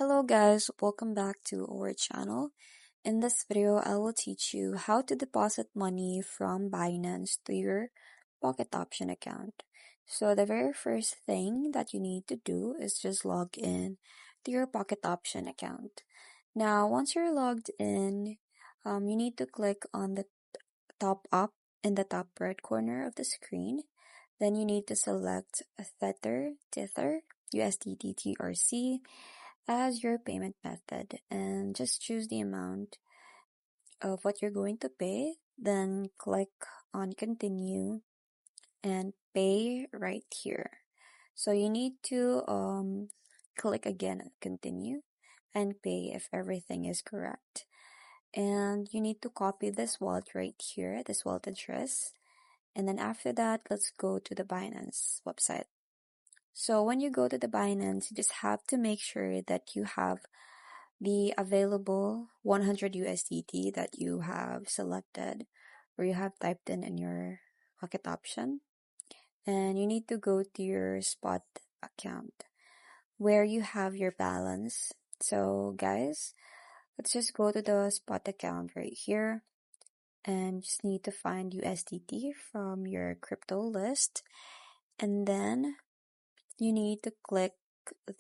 Hello guys, welcome back to our channel. In this video, I will teach you how to deposit money from Binance to your Pocket Option account. So the very first thing that you need to do is just log in to your Pocket Option account. Now, once you're logged in, you need to click on the top up in the top right corner of the screen. Then you need to select Tether, USDT TRC as your payment method and just choose the amount of what you're going to pay. Then click on continue and pay right here. So you need to click again continue and pay if everything is correct. And you need to copy this wallet right here, this wallet address. And then after that, let's go to the Binance website. So when you go to the Binance, you just have to make sure that you have the available 100 USDT that you have selected or you have typed in your pocket option. And you need to go to your spot account where you have your balance. So guys, let's just go to the spot account right here and just need to find USDT from your crypto list. And then you need to click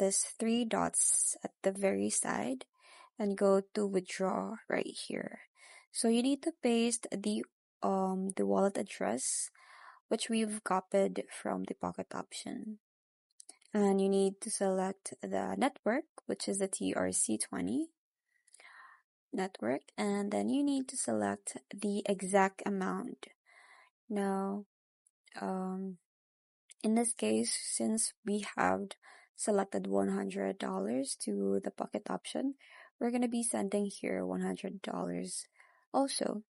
this three dots at the very side and go to withdraw right here. So you need to paste the wallet address which we've copied from the pocket option. And you need to select the network, which is the TRC20 network, and then you need to select the exact amount. Now, in this case, since we have selected $100 to the pocket option, we're going to be sending here $100 also.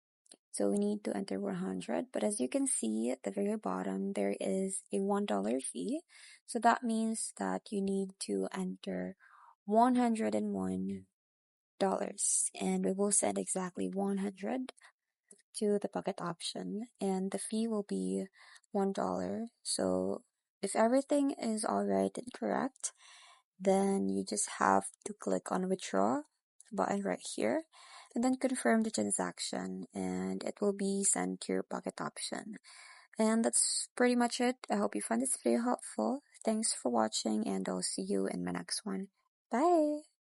So we need to enter 100, but as you can see at the very bottom, there is a $1 fee. So that means that you need to enter $101 and we will send exactly 100 to the pocket option and the fee will be $1. So if everything is alright and correct, then you just have to click on withdraw button right here and then confirm the transaction and it will be sent to your pocket option. And that's pretty much it. I hope you found this video helpful. Thanks for watching and I'll see you in my next one. Bye!